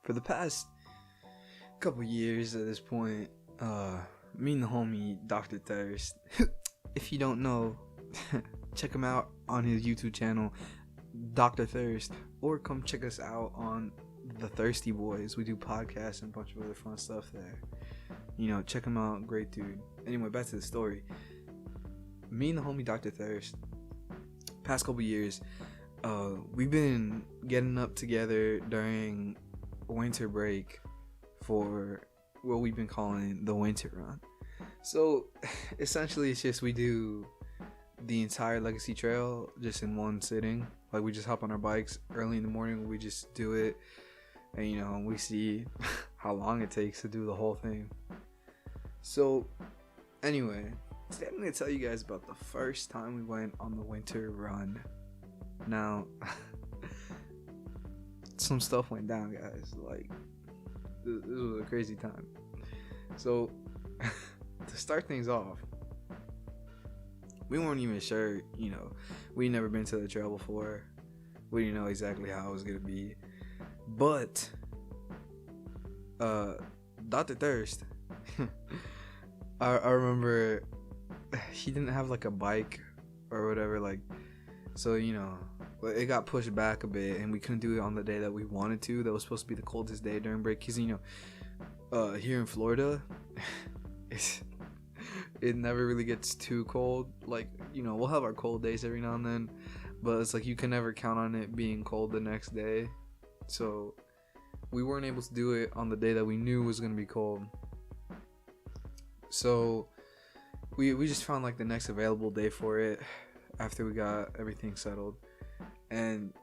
for the past couple years at this point, me and the homie Dr. Thirst, if you don't know, check him out on his YouTube channel, Dr. Thirst, or come check us out on The Thirsty Boys. We do podcasts and a bunch of other fun stuff there. Check him out. Great dude. Anyway, back to the story. Me and the homie Dr. Thirst, past couple years, we've been getting up together during winter break for what we've been calling the winter run. So essentially it's just we do the entire Legacy Trail just in one sitting. Like, we just hop on our bikes early in the morning, we just do it, and we see how long it takes to do the whole thing. So anyway, today I'm going to tell you guys about the first time we went on the winter run. Now some stuff went down, guys. Like, this was a crazy time. So to start things off, we weren't even sure, we'd never been to the trail before. We didn't know exactly how it was gonna be. But Dr. Thirst, I remember he didn't have like a bike or whatever, like, so it got pushed back a bit and we couldn't do it on the day that we wanted to. That was supposed to be the coldest day during break, because here in Florida it never really gets too cold. Like, we'll have our cold days every now and then, but it's like you can never count on it being cold the next day. So we weren't able to do it on the day that we knew was going to be cold. So we just found like the next available day for it after we got everything settled. And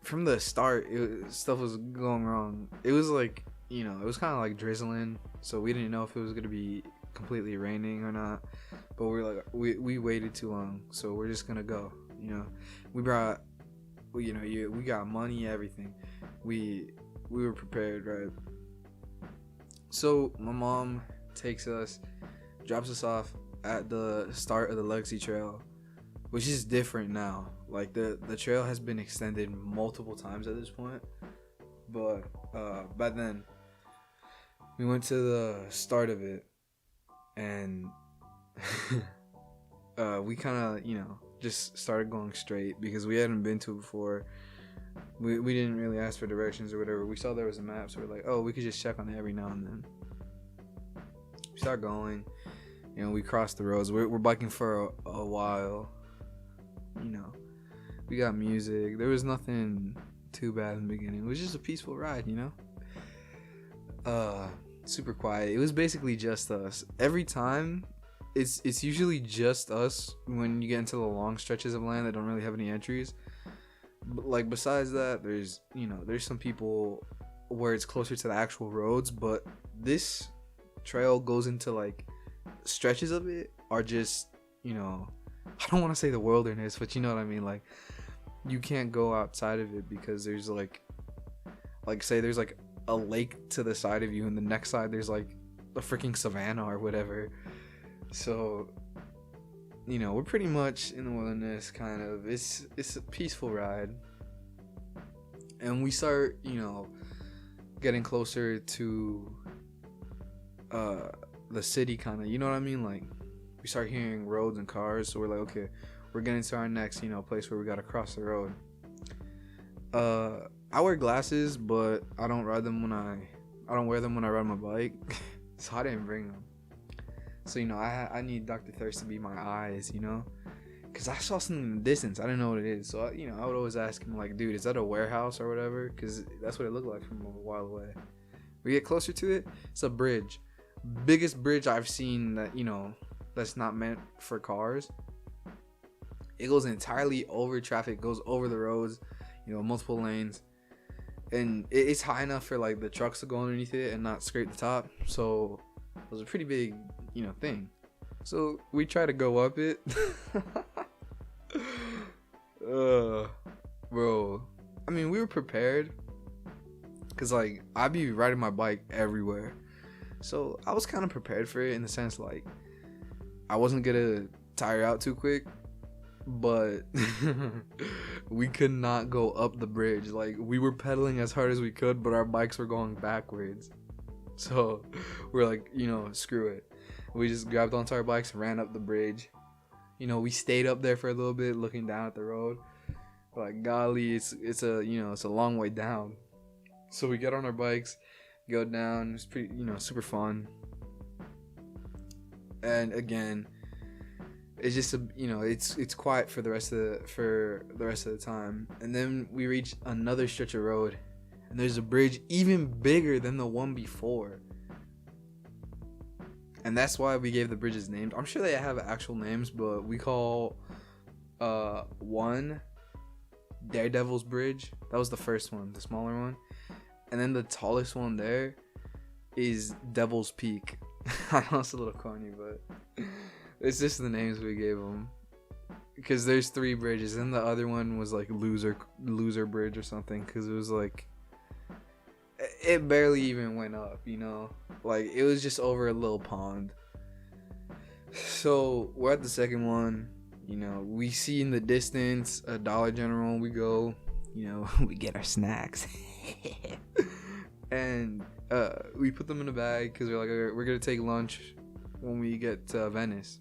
from the start, stuff was going wrong. It was like, it was kind of like drizzling, so we didn't know if it was going to be completely raining or not. But we're like, we waited too long, so we're just gonna go. We brought, we got money, everything. We were prepared, right? So my mom takes us, drops us off at the start of the Legacy Trail, which is different now. Like, the trail has been extended multiple times at this point, but back then we went to the start of it, and we kind of just started going straight because we hadn't been to it before. We didn't really ask for directions or whatever. We saw there was a map, so we're like, oh, we could just check on it every now and then. We start going, we cross the roads. We're biking for a while. We got music. There was nothing too bad in the beginning. It was just a peaceful ride, super quiet. It was basically just us. Every time, it's usually just us when you get into the long stretches of land that don't really have any entries. But like, besides that, there's some people where it's closer to the actual roads, but this trail goes into like stretches of it are just, I don't want to say the wilderness, but you know what I mean. Like, you can't go outside of it because there's like say there's like a lake to the side of you, and the next side there's like a freaking savanna or whatever. So we're pretty much in the wilderness, kind of. It's a peaceful ride, and we start getting closer to the city, kind of, you know what I mean. Like, we start hearing roads and cars, so we're like, okay, we're getting to our next place where we gotta cross the road. I wear glasses, but I don't wear them when I ride my bike. So I didn't bring them. So I need Dr. Thirst to be my eyes, because I saw something in the distance. I didn't know what it is. So I would always ask him, like, dude, is that a warehouse or whatever? Because that's what it looked like from a while away. We get closer to it. It's a bridge, biggest bridge I've seen that that's not meant for cars. It goes entirely over traffic, goes over the roads, multiple lanes, and it's high enough for like the trucks to go underneath it and not scrape the top. So it was a pretty big thing. So we try to go up it. Bro, I mean, we were prepared, because like, I'd be riding my bike everywhere, so I was kind of prepared for it, in the sense like I wasn't gonna tire out too quick. but we could not go up the bridge. Like, we were pedaling as hard as we could, but our bikes were going backwards. So we're like, screw it. We just grabbed onto our bikes and ran up the bridge. We stayed up there for a little bit looking down at the road. We're like, golly, it's a long way down. So we get on our bikes, go down. It's pretty, super fun. And again, it's just it's quiet for the rest of the time. And then we reach another stretch of road, and there's a bridge even bigger than the one before. And that's why we gave the bridges names. I'm sure they have actual names, but we call one Daredevil's Bridge. That was the first one, the smaller one. And then the tallest one there is Devil's Peak. I know it's a little corny, but it's just the names we gave them. Because there's 3 bridges, and the other one was like loser bridge or something. Because it was like, it barely even went up, like it was just over a little pond. So we're at the second one. We see in the distance a Dollar General. We go, we get our snacks. And we put them in a bag because we're like, okay, we're gonna take lunch when we get to Venice.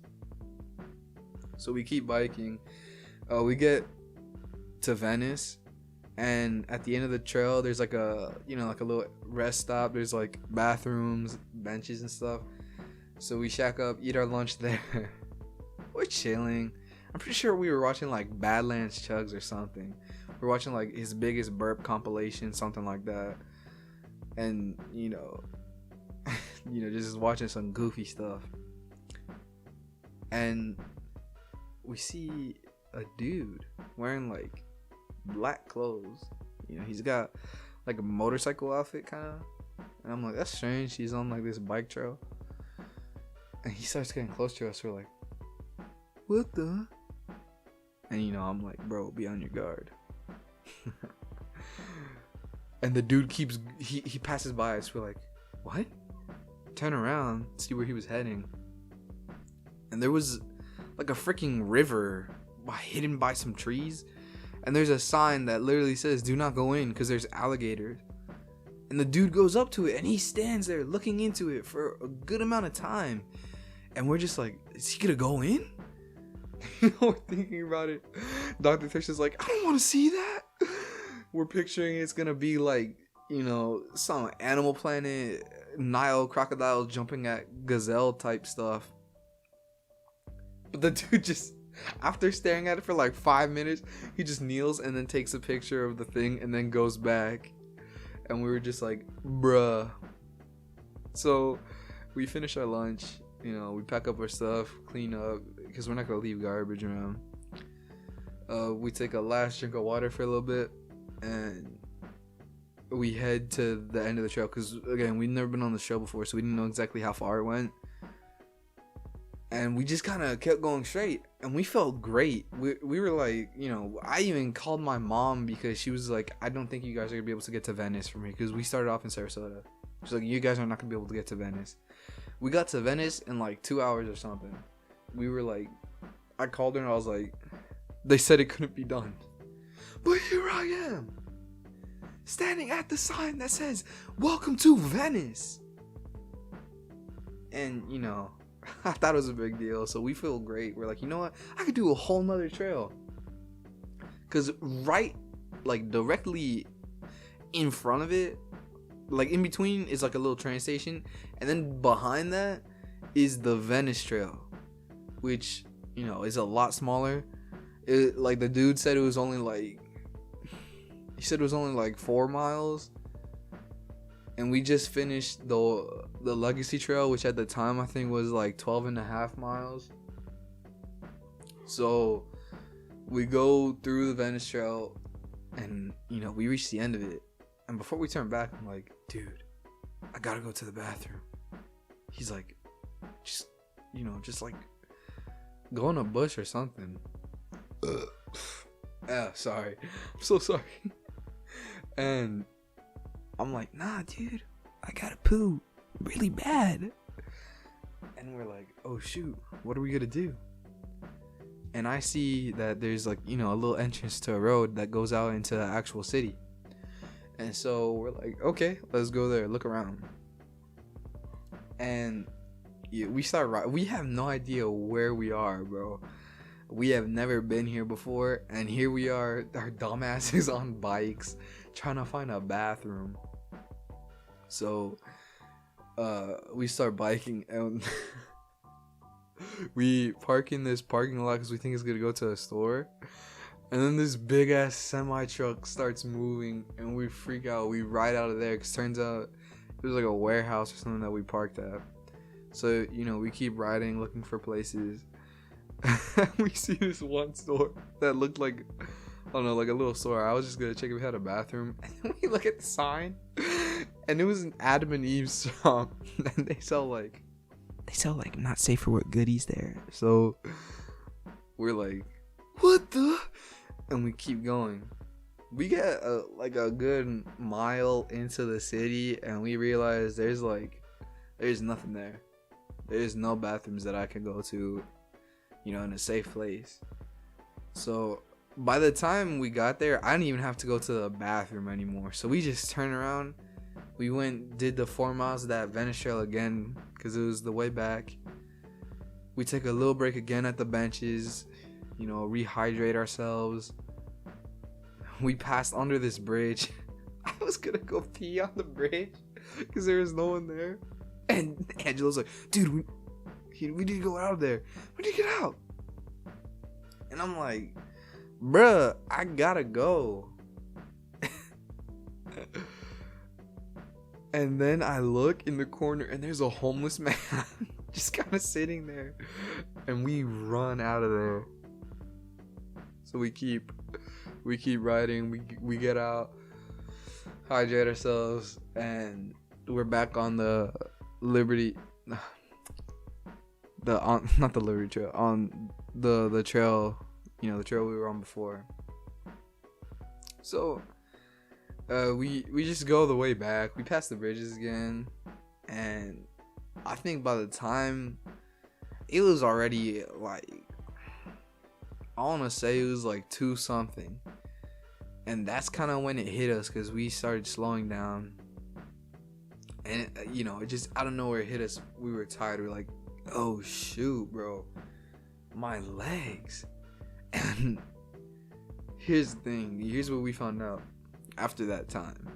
So we keep biking. We get to Venice, and at the end of the trail, there's like a little rest stop. There's like bathrooms, benches, and stuff. So we shack up, eat our lunch there. We're chilling. I'm pretty sure we were watching like Badlands Chugs or something. We're watching like his biggest burp compilation, something like that. And just watching some goofy stuff. And we see a dude wearing like black clothes. He's got like a motorcycle outfit kind of. And I'm like, that's strange. He's on like this bike trail. And he starts getting close to us. We're like, what the? And I'm like, bro, be on your guard. And the dude he passes by us. We're like, what? Turn around, see where he was heading. And there was like a freaking river hidden by some trees. And there's a sign that literally says, do not go in because there's alligators. And the dude goes up to it and he stands there looking into it for a good amount of time. And we're just like, is he gonna go in? We're thinking about it. Dr. Tish is like, I don't want to see that. We're picturing it's gonna be like, some Animal Planet, Nile crocodiles jumping at gazelle type stuff. But the dude just, after staring at it for like 5 minutes, he just kneels and then takes a picture of the thing and then goes back. And we were just like, bruh. So we finish our lunch. We pack up our stuff, clean up, because we're not gonna leave garbage around. We take a last drink of water for a little bit, and we head to the end of the trail. Because again, we've never been on the show before, so we didn't know exactly how far it went. And we just kind of kept going straight, and we felt great. We were like, I even called my mom because she was like, I don't think you guys are gonna be able to get to Venice for me, because we started off in Sarasota. She's like, you guys are not gonna be able to get to Venice. We got to Venice in like 2 hours or something. We were like, I called her and I was like, they said it couldn't be done. But here I am, standing at the sign that says, welcome to Venice. And, I thought it was a big deal. So we feel great. We're like, you know what? I could do a whole nother trail. Because right, like directly in front of it, like in between is like a little train station, and then behind that is the Venice Trail, which is a lot smaller. Like the dude said it was only like 4 miles, and we just finished the Legacy Trail, which at the time I think was like 12.5 miles. So we go through the Venice Trail, and we reach the end of it. And before we turn back, I'm like, dude, I gotta go to the bathroom. He's like, just like go in a bush or something. Sorry. I'm so sorry. And I'm like, nah, dude, I gotta poo really bad. And we're like, oh shoot, what are we gonna do? and I see that there's like, you know, a little entrance to a road that goes out into the actual city. And so we're like, okay, let's go there, look around. And yeah, we start we have no idea where we are, bro. We have never been here before, and here we are, our dumbasses on bikes trying to find a bathroom. So we start biking, and we park in this parking lot because we think it's gonna go to a store. And then this big ass semi truck starts moving, and we freak out. We ride out of there because turns out it was like a warehouse or something that we parked at. So, you know, we keep riding, looking for places. We see this one store that looked like, I don't know, like a little store. I was just gonna check if it had a bathroom. And then we look at the sign, and it was an Adam and Eve song. And they sell like not safe for work goodies there. So we're like, what the? And we keep going. We get like a good mile into the city, and we realize there's nothing there. There's no bathrooms that I can go to, you know, in a safe place. So by the time we got there, I didn't even have to go to the bathroom anymore. So we just turned around. We did the 4 miles of that Venice Trail again because it was the way back. We took a little break again at the benches, you know, rehydrate ourselves. We passed under this bridge. I was gonna go pee on the bridge because there was no one there. And Angelo's like, dude, we need to go out of there. We need to get out. And I'm like, bruh, I gotta go. And then I look in the corner, and there's a homeless man just kind of sitting there. And we run out of there. So we keep riding. We get out, hydrate ourselves, and we're back on the Liberty, not the Liberty Trail, on the trail, you know, the trail we were on before. So we just go the way back. We pass the bridges again, and I think by the time it was already like, I want to say it was like 2 something, and that's kind of when it hit us because we started slowing down. And you know, it just out of nowhere hit us. We were tired. We were like, oh shoot, bro, my legs. And here's the thing. Here's what we found out after that time.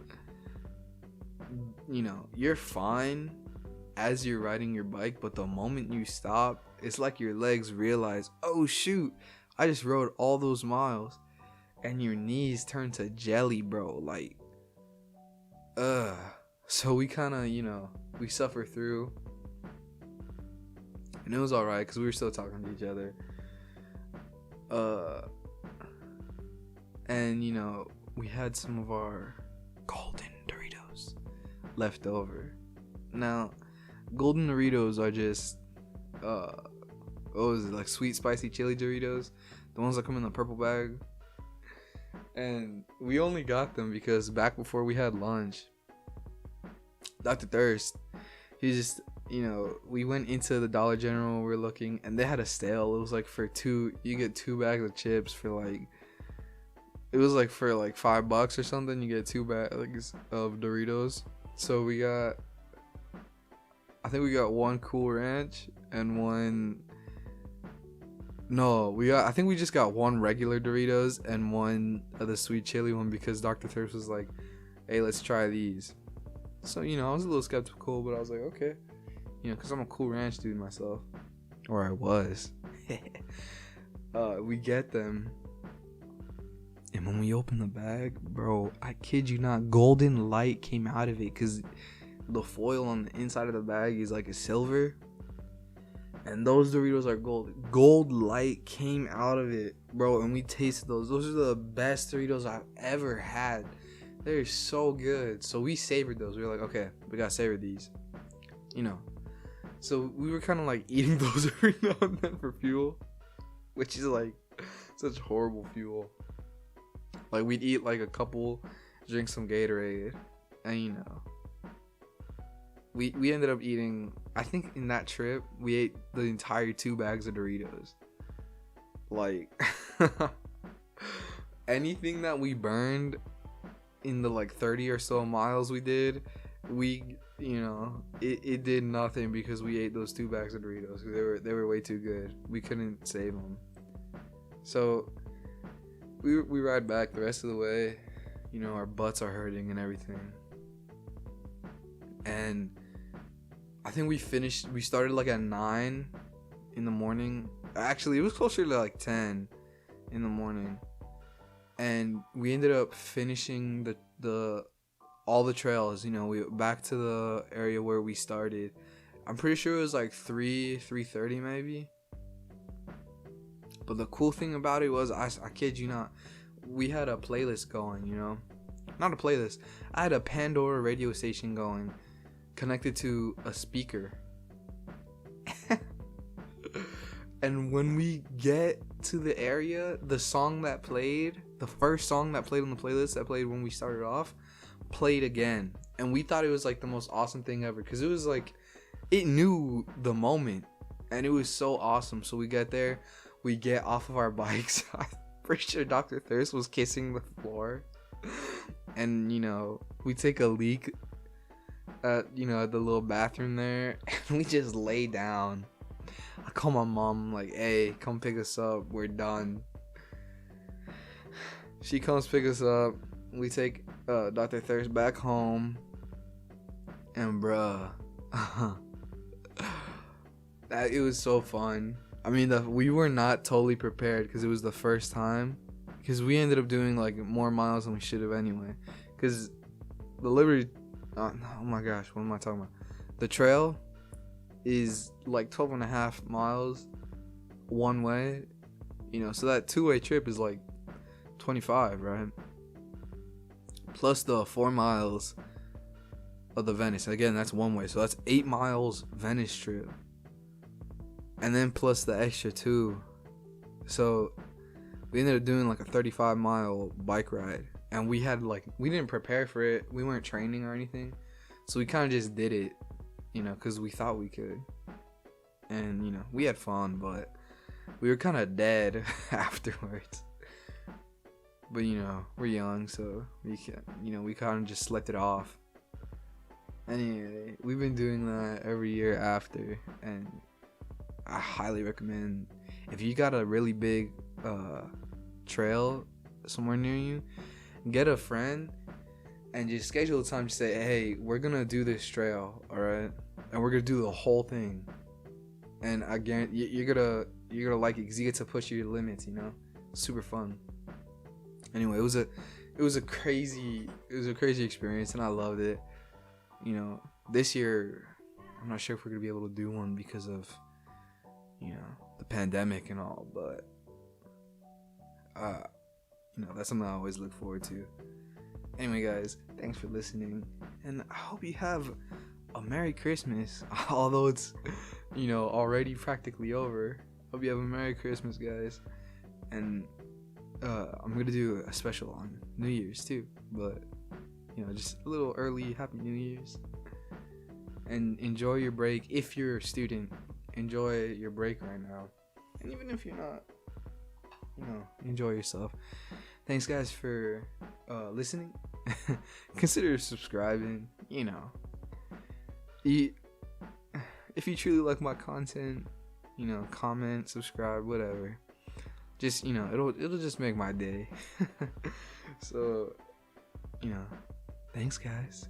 You know, you're fine as you're riding your bike, but the moment you stop, it's like your legs realize, oh shoot, I just rode all those miles. And your knees turn to jelly, bro. Like, so we kind of, you know, we suffer through, and it was all right because we were still talking to each other. And you know, we had some of our golden Doritos left over. Now, golden Doritos are just, what was it, like sweet spicy chili Doritos, the ones that come in the purple bag. And we only got them because back before we had lunch, Dr. Thirst, he just, you know, we went into the Dollar General, we were looking, and they had a sale. It was like you get 2 bags of chips for like, it was like for like $5 or something. You get 2 bags of Doritos. So I think we got 1 Cool Ranch and 1. No, I think we just got 1 regular Doritos and 1 of the sweet chili one because Dr. Thirst was like, hey, let's try these. So, you know, I was a little skeptical, but I was like, okay. You know, because I'm a Cool Ranch dude myself. Or I was. We get them. And when we open the bag, bro, I kid you not, golden light came out of it because the foil on the inside of the bag is like a silver. And those Doritos are gold. Gold light came out of it, bro. And we tasted those. Those are the best Doritos I've ever had. They're so good. So we savored those. We were like, okay, we gotta savor these. You know. So we were kind of like eating those every now and then for fuel. Which is like such horrible fuel. Like we'd eat like a couple, drink some Gatorade. And you know. We ended up eating, I think in that trip, we ate the entire 2 bags of Doritos. like anything that we burned in the like 30 or so miles we did, it did nothing because we ate those 2 bags of Doritos. They were way too good. We couldn't save them. So we ride back the rest of the way. Our butts are hurting and everything. And I think we started like at 9 in the morning. Actually, it was closer to like 10 in the morning. And we ended up finishing all the trails. We back to the area where we started. I'm pretty sure it was like 3:30 maybe. But the cool thing about it was, I kid you not, we had a playlist going, Not a playlist. I had a Pandora radio station going, connected to a speaker. And when we get to the area, the song that played, the first song that played on the playlist that played when we started off, played again. And we thought it was like the most awesome thing ever, because it was like, it knew the moment, and it was so awesome. So we get there, we get off of our bikes. I'm pretty sure Dr. Thirst was kissing the floor. And we take a leak at the little bathroom there, and we just lay down. I call my mom, like, hey, come pick us up, we're done. She comes pick us up. We take Dr. Thirst back home, and bruh, it was so fun. I mean, we were not totally prepared because it was the first time. Because we ended up doing like more miles than we should have anyway. Because the Liberty, oh my gosh, what am I talking about? The trail is like 12.5 miles one way, so that 2-way trip is like 25, right? Plus the 4 miles of the Venice. Again, that's one way, so that's 8 miles Venice trip. And then plus the extra 2. So we ended up doing like a 35-mile bike ride. And we didn't prepare for it. We weren't training or anything. So we kind of just did it, because we thought we could. And, we had fun, but we were kind of dead afterwards. But, we're young, so we kind of just slept it off. Anyway, we've been doing that every year after. And I highly recommend, if you got a really big trail somewhere near you, get a friend and just schedule a time to say, hey, we're gonna do this trail, all right, and we're gonna do the whole thing. And I guarantee you're gonna like it, because you get to push your limits. Super fun. Anyway, it was a crazy experience, and I loved it. This year I'm not sure if we're gonna be able to do one because of the pandemic and all, but that's something I always look forward to. Anyway, guys, thanks for listening, and I hope you have a Merry Christmas, although it's already practically over. Hope you have a Merry Christmas, guys. And I'm gonna do a special on New Year's too, but just a little early Happy New Year's, and enjoy your break. If you're a student, enjoy your break right now, and even if you're not, enjoy yourself. Thanks, guys, for listening. Consider subscribing. If you truly like my content, comment, subscribe, whatever. Just it'll just make my day. So thanks, guys.